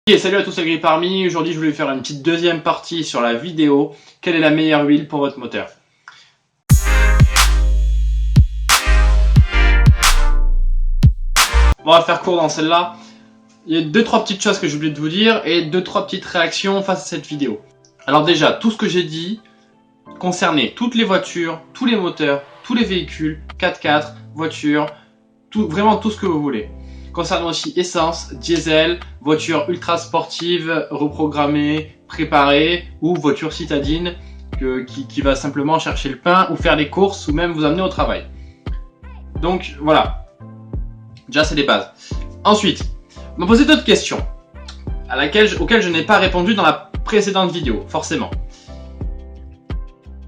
Et salut à tous les gris parmi, aujourd'hui je voulais faire une petite deuxième partie sur la vidéo. Quelle est la meilleure huile pour votre moteur? On va faire court dans celle-là. Il y a 2-3 petites choses que j'ai oublié de vous dire et 2-3 petites réactions face à cette vidéo. Alors déjà, tout ce que j'ai dit concernait toutes les voitures, tous les moteurs, tous les véhicules, 4x4, voitures, vraiment tout ce que vous voulez. Concernant aussi essence, diesel, voiture ultra sportive, reprogrammée, préparée, ou voiture citadine qui va simplement chercher le pain ou faire des courses ou même vous amener au travail. Donc voilà, déjà c'est des bases. Ensuite, on m'a posé d'autres questions auxquelles je n'ai pas répondu dans la précédente vidéo, forcément.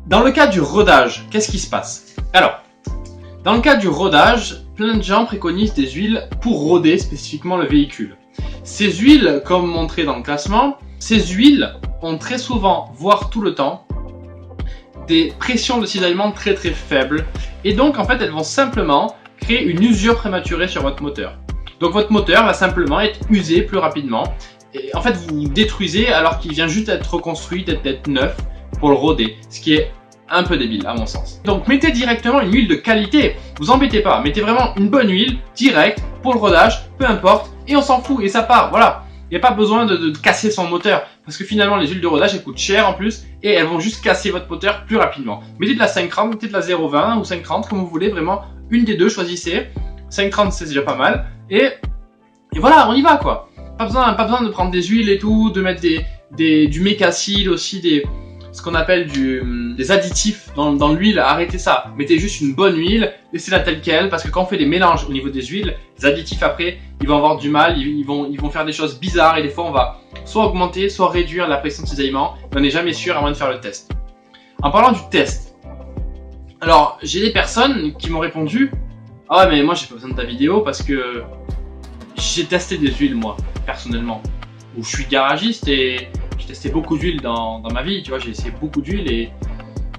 Dans le cas du rodage, qu'est-ce qui se passe? Alors, dans le cas du rodage, plein de gens préconisent des huiles pour roder spécifiquement le véhicule. Ces huiles, comme montré dans le classement, ces huiles ont très souvent, voire tout le temps, des pressions de cisaillement très faibles. Et donc en fait elles vont simplement créer une usure prématurée sur votre moteur. Donc votre moteur va simplement être usé plus rapidement. Et en fait vous détruisez alors qu'il vient juste d'être reconstruit, d'être neuf pour le roder. Ce qui est un peu débile à mon sens. Donc mettez directement une huile de qualité, vous embêtez pas, mettez vraiment une bonne huile, directe, pour le rodage, peu importe, et on s'en fout, et ça part, voilà. Il n'y a pas besoin de casser son moteur, parce que finalement les huiles de rodage elles coûtent cher en plus, et elles vont juste casser votre moteur plus rapidement. Mettez de la 530, mettez de la 0,20 ou 530, comme vous voulez, vraiment, une des deux, choisissez. 530 c'est déjà pas mal, et voilà, on y va quoi. Pas besoin de prendre des huiles et tout, de mettre du mécacil aussi, ce qu'on appelle des additifs dans l'huile, arrêtez ça. Mettez juste une bonne huile, laissez-la telle quelle, parce que quand on fait des mélanges au niveau des huiles, les additifs après, ils vont avoir du mal, ils vont faire des choses bizarres et des fois on va soit augmenter, soit réduire la pression de cisaillement. On n'est jamais sûr avant de faire le test. En parlant du test, alors j'ai des personnes qui m'ont répondu « Ah ouais, mais moi j'ai pas besoin de ta vidéo parce que j'ai testé des huiles moi, personnellement. Ou je suis garagiste et j'ai testé beaucoup d'huile dans ma vie, tu vois, j'ai essayé beaucoup d'huile et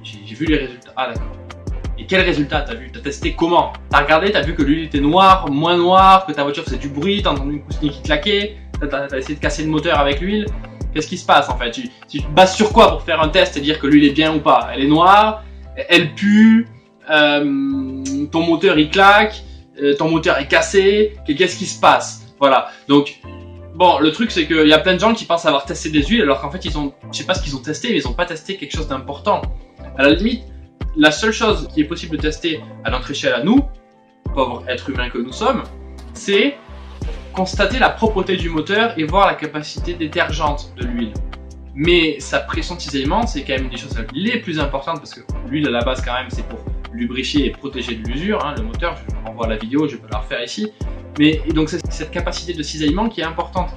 j'ai vu les résultats. Ah d'accord. Et quels résultats t'as vu? T'as testé comment? T'as regardé, t'as vu que l'huile était noire, moins noire, que ta voiture faisait du bruit, t'as entendu une cousine qui claquait, t'as essayé de casser le moteur avec l'huile. Qu'est-ce qui se passe en fait? Tu te bases sur quoi pour faire un test et dire que l'huile est bien ou pas? Elle est noire, elle pue, ton moteur il claque, ton moteur est cassé, qu'est-ce qui se passe? Voilà, donc... Bon, le truc c'est qu'il y a plein de gens qui pensent avoir testé des huiles alors qu'en fait je sais pas ce qu'ils ont testé, mais ils n'ont pas testé quelque chose d'important. À la limite, la seule chose qui est possible de tester à notre échelle à nous, pauvres êtres humains que nous sommes, c'est constater la propreté du moteur et voir la capacité détergente de l'huile. Mais sa pression de cisaillement, c'est quand même une des choses les plus importantes parce que l'huile à la base quand même c'est pour lubrifier et protéger de l'usure, hein, le moteur, je vous renvoie à la vidéo, je peux la refaire ici. Mais donc c'est cette capacité de cisaillement qui est importante.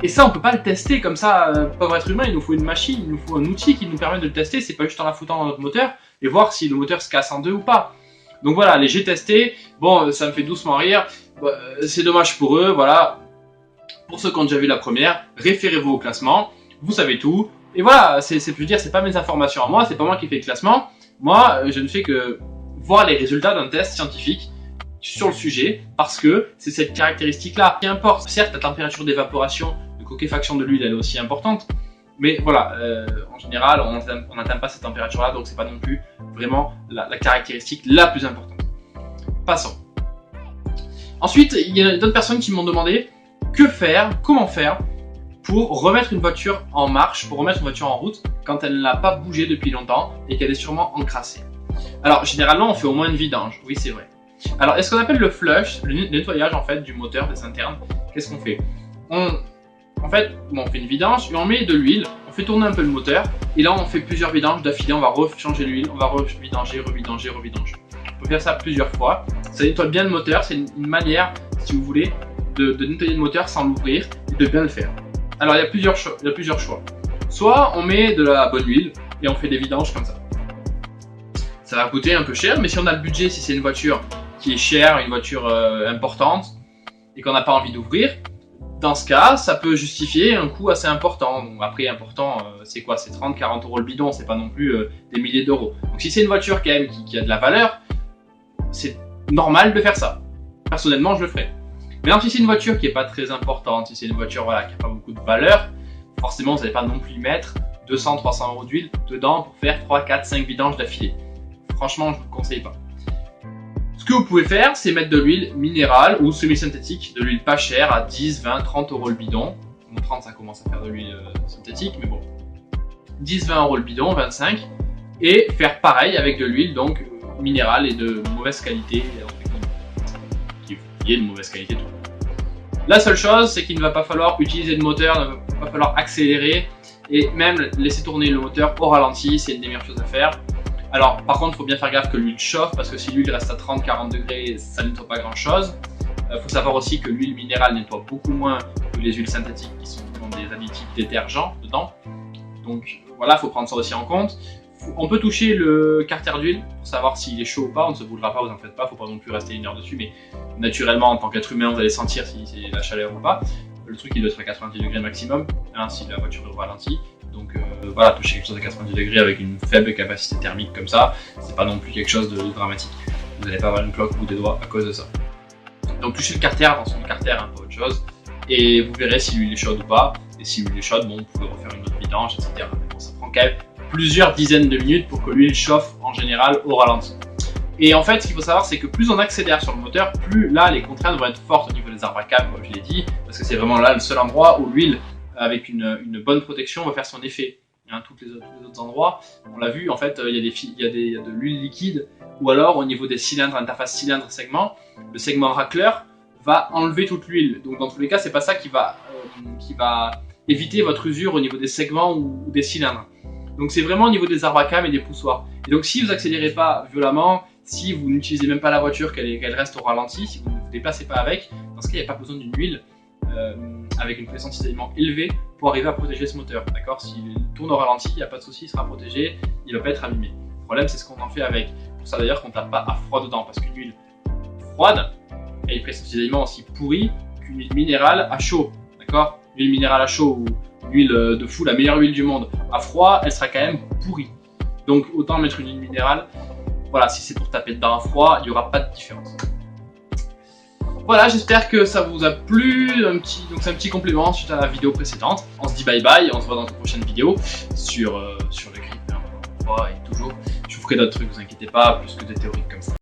Et ça on peut pas le tester comme ça, pauvre être humain, il nous faut une machine, il nous faut un outil qui nous permet de le tester, c'est pas juste en la foutant dans notre moteur et voir si le moteur se casse en deux ou pas. Donc voilà, j'ai testé, bon ça me fait doucement rire, c'est dommage pour eux, voilà. Pour ceux qui ont déjà vu la première, référez-vous au classement, vous savez tout. Et voilà, je veux dire, c'est pas mes informations à moi, c'est pas moi qui fais le classement. Moi, je ne fais que voir les résultats d'un test scientifique sur le sujet, parce que c'est cette caractéristique-là qui importe. Certes, la température d'évaporation, de coquefaction de l'huile, elle est aussi importante, mais voilà, en général, on n'atteint pas cette température-là, donc c'est pas non plus vraiment la caractéristique la plus importante. Passons. Ensuite, il y a d'autres personnes qui m'ont demandé que faire, comment faire pour remettre une voiture en marche, pour remettre une voiture en route quand elle n'a pas bougé depuis longtemps et qu'elle est sûrement encrassée. Alors, généralement, on fait au moins une vidange, oui c'est vrai. Alors, est-ce qu'on appelle le flush, le nettoyage en fait du moteur, des internes? Qu'est-ce qu'on fait? On fait une vidange et on met de l'huile, on fait tourner un peu le moteur et là on fait plusieurs vidanges d'affilée, on va rechanger l'huile, on va revidanger. On peut faire ça plusieurs fois, ça nettoie bien le moteur, c'est une manière, si vous voulez, de nettoyer le moteur sans l'ouvrir et de bien le faire. Alors il y a plusieurs choix. Soit on met de la bonne huile et on fait des vidanges comme ça. Ça va coûter un peu cher, mais si on a le budget, si c'est une voiture qui est chère, une voiture importante et qu'on n'a pas envie d'ouvrir, dans ce cas, ça peut justifier un coût assez important. Donc après, important, c'est quoi? C'est 30-40 € le bidon, c'est pas non plus des milliers d'euros. Donc si c'est une voiture quand même qui a de la valeur, c'est normal de faire ça. Personnellement, je le ferai. Maintenant, si c'est une voiture qui n'est pas très importante, si c'est une voiture voilà, qui n'a pas beaucoup de valeur, forcément, vous n'allez pas non plus mettre 200-300 € d'huile dedans pour faire 3, 4, 5 vidanges d'affilée. Franchement, je ne vous le conseille pas. Ce que vous pouvez faire, c'est mettre de l'huile minérale ou semi-synthétique, de l'huile pas chère à 10, 20, 30 € le bidon. Bon, 30, ça commence à faire de l'huile synthétique, mais bon. 10, 20 € le bidon, 25. Et faire pareil avec de l'huile donc minérale et de mauvaise qualité, qui est de mauvaise qualité tout. La seule chose, c'est qu'il ne va pas falloir utiliser de moteur, il ne va pas falloir accélérer et même laisser tourner le moteur au ralenti, c'est une des meilleures choses à faire. Alors par contre, il faut bien faire gaffe que l'huile chauffe parce que si l'huile reste à 30-40 degrés, ça ne nettoie pas grand chose. Il faut savoir aussi que l'huile minérale nettoie beaucoup moins que les huiles synthétiques qui ont des additifs détergents dedans. Donc voilà, il faut prendre ça aussi en compte. On peut toucher le carter d'huile pour savoir s'il est chaud ou pas, on ne se bougera pas, vous en faites pas, il ne faut pas non plus rester 1 heure dessus, mais naturellement en tant qu'être humain vous allez sentir si c'est la chaleur ou pas. Le truc il doit être à 90 degrés maximum, hein, si la voiture est au ralenti. Donc voilà, toucher quelque chose à 90 degrés avec une faible capacité thermique comme ça, c'est pas non plus quelque chose de dramatique. Vous n'allez pas avoir une cloque ou des doigts à cause de ça. Donc touchez le carter dans son carter, un peu autre chose, et vous verrez si l'huile est chaude ou pas. Et si l'huile est chaude, bon, vous pouvez refaire une autre vidange, etc. Mais bon, ça prend quand même plusieurs dizaines de minutes pour que l'huile chauffe en général au ralenti. Et en fait, ce qu'il faut savoir, c'est que plus on accélère sur le moteur, plus là les contraintes vont être fortes au niveau des arbres à câble, comme je l'ai dit, parce que c'est vraiment là le seul endroit où l'huile, avec une bonne protection, va faire son effet. Hein, tous les autres endroits, on l'a vu, en fait, il y a de l'huile liquide, ou alors au niveau des cylindres, interface cylindre-segment, le segment racleur va enlever toute l'huile. Donc dans tous les cas, c'est pas ça qui va éviter votre usure au niveau des segments ou des cylindres. Donc c'est vraiment au niveau des arbres à câble et des poussoirs. Et donc si vous accélérez pas violemment, si vous n'utilisez même pas la voiture, qu'elle reste au ralenti, si vous ne vous déplacez pas avec, dans ce cas il n'y a pas besoin d'une huile avec une puissance cisaillement élevée pour arriver à protéger ce moteur. D'accord, s'il tourne au ralenti, il n'y a pas de souci, il sera protégé, il ne va pas être abîmé. Le problème c'est ce qu'on en fait avec. C'est pour ça d'ailleurs qu'on ne tape pas à froid dedans, parce qu'une huile froide a une puissance cisaillement aussi pourrie qu'une huile minérale à chaud. D'accord, l'huile minérale à chaud ou l'huile de fou, la meilleure huile du monde, à froid, elle sera quand même pourrie. Donc autant mettre une huile minérale. Voilà, si c'est pour taper dedans à froid, il n'y aura pas de différence. Voilà, j'espère que ça vous a plu. Donc c'est un petit complément suite à la vidéo précédente. On se dit bye bye, on se voit dans une prochaine vidéo sur le grip, hein, et toujours. Je vous ferai d'autres trucs, vous inquiétez pas, plus que des théoriques comme ça.